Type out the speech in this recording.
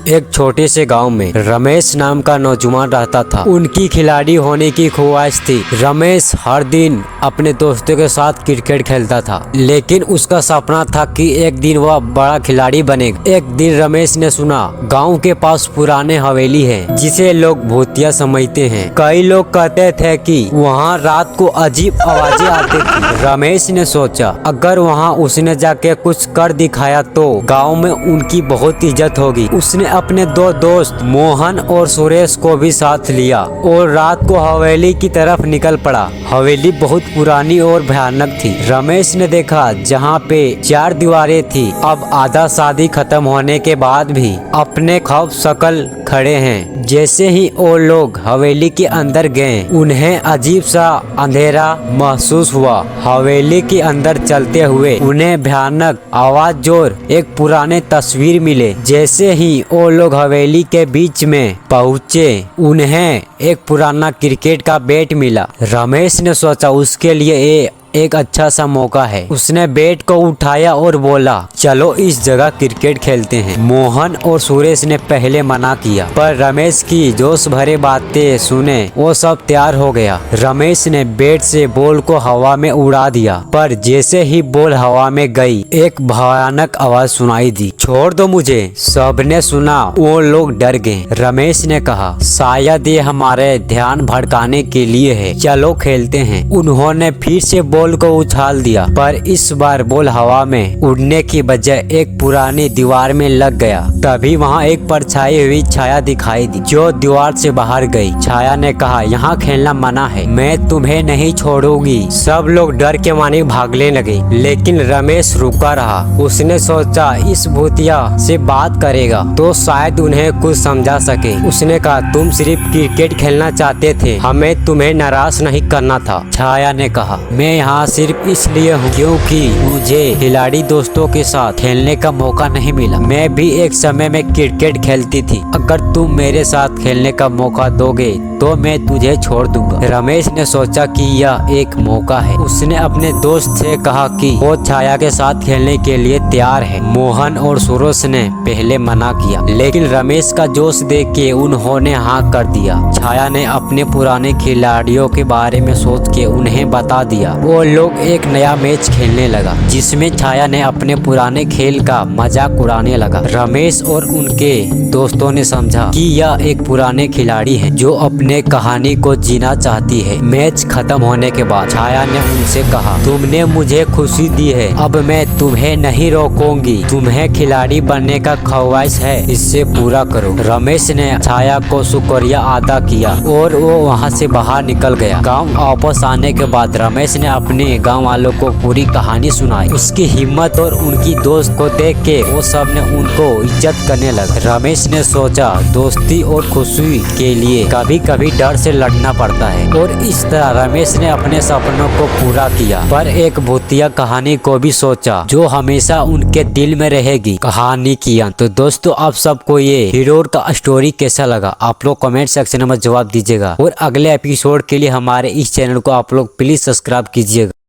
एक छोटे से गांव में रमेश नाम का नौजवान रहता था। उनकी खिलाड़ी होने की ख्वाहिश थी। रमेश हर दिन अपने दोस्तों के साथ क्रिकेट खेलता था, लेकिन उसका सपना था कि एक दिन वह बड़ा खिलाड़ी बनेगा। एक दिन रमेश ने सुना गांव के पास पुराने हवेली है, जिसे लोग भूतिया समझते हैं। कई लोग कहते थे कि वहाँ रात को अजीब आवाजें आती थी। रमेश ने सोचा अगर वहाँ उसने जाके कुछ कर दिखाया तो गांव में उनकी बहुत इज्जत होगी। उसने अपने दो दोस्त मोहन और सुरेश को भी साथ लिया और रात को हवेली की तरफ निकल पड़ा। हवेली बहुत पुरानी और भयानक थी। रमेश ने देखा जहाँ पे 4 दीवारें थी, अब आधा शादी खत्म होने के बाद भी अपने खौफ शकल खड़े हैं। जैसे ही वो लोग हवेली के अंदर गए, उन्हें अजीब सा अंधेरा महसूस हुआ। हवेली के अंदर चलते हुए उन्हें भयानक आवाज और एक पुराने तस्वीर मिले। जैसे ही वो लोग हवेली के बीच में पहुँचे, उन्हें एक पुराना क्रिकेट का बैट मिला। रमेश ने सोचा उसके लिए ये एक अच्छा सा मौका है। उसने बैट को उठाया और बोला चलो इस जगह क्रिकेट खेलते हैं। मोहन और सुरेश ने पहले मना किया, पर रमेश की जोश भरे बातें सुने वो सब तैयार हो गया। रमेश ने बैट से बॉल को हवा में उड़ा दिया, पर जैसे ही बॉल हवा में गई, एक भयानक आवाज सुनाई दी, छोड़ दो मुझे। सबने सुना, वो लोग डर गए। रमेश ने कहा शायद ये हमारे ध्यान भटकाने के लिए है, चलो खेलते हैं। उन्होंने फिर से बॉल को उछाल दिया, पर इस बार बॉल हवा में उड़ने की बजाय एक पुरानी दीवार में लग गया। तभी वहाँ एक परछाई हुई छाया दिखाई दी, जो दीवार से बाहर गई। छाया ने कहा यहाँ खेलना मना है, मैं तुम्हें नहीं छोड़ूंगी। सब लोग डर के मारे भागने लगे, लेकिन रमेश रुका रहा। उसने सोचा इस भूतिया से बात करेगा तो शायद उन्हें कुछ समझा सके। उसने कहा तुम सिर्फ क्रिकेट खेलना चाहते थे, हमें तुम्हें नाराज नहीं करना था। छाया ने कहा मैं यहाँ सिर्फ इसलिए हूँ क्योंकि मुझे खिलाड़ी दोस्तों के साथ खेलने का मौका नहीं मिला। मैं भी एक समय में क्रिकेट खेलती थी, अगर तुम मेरे साथ खेलने का मौका दोगे तो मैं तुझे छोड़ दूंगा। रमेश ने सोचा कि यह एक मौका है। उसने अपने दोस्त से कहा कि वो छाया के साथ खेलने के लिए तैयार है। मोहन और सुरेश ने पहले मना किया, लेकिन रमेश का जोश देख के उन्होंने हाँ कर दिया। छाया ने अपने पुराने खिलाड़ियों के बारे में सोच के उन्हें बता दिया। वो लोग एक नया मैच खेलने लगा, जिसमें छाया ने अपने पुराने खेल का मजाक उड़ाने लगा। रमेश और उनके दोस्तों ने समझा कि यह एक पुराने खिलाड़ी है जो अपने कहानी को जीना चाहती है। मैच खत्म होने के बाद छाया ने उनसे कहा तुमने मुझे खुशी दी है, अब मैं तुम्हें नहीं रोकूंगी। तुम्हें खिलाड़ी बनने का ख्वाहिश है, इससे पूरा करो। रमेश ने छाया को शुक्रिया अदा किया और वो वहाँ से बाहर निकल गया। गाँव वापस आने के बाद रमेश ने अपने गांव वालों को पूरी कहानी सुनाई। उसकी हिम्मत और उनकी दोस्त को देख के वो सब ने उनको इज्जत करने लगा। रमेश ने सोचा दोस्ती और खुशी के लिए कभी कभी डर से लड़ना पड़ता है, और इस तरह रमेश ने अपने सपनों को पूरा किया, पर एक भूतिया कहानी को भी सोचा जो हमेशा उनके दिल में रहेगी। कहानी की अंत। तो दोस्तों आप सबको ये हीरो का स्टोरी कैसा लगा आप लोग कमेंट सेक्शन में जवाब दीजिएगा, और अगले एपिसोड के लिए हमारे इस चैनल को आप लोग प्लीज सब्सक्राइब कीजिएगा।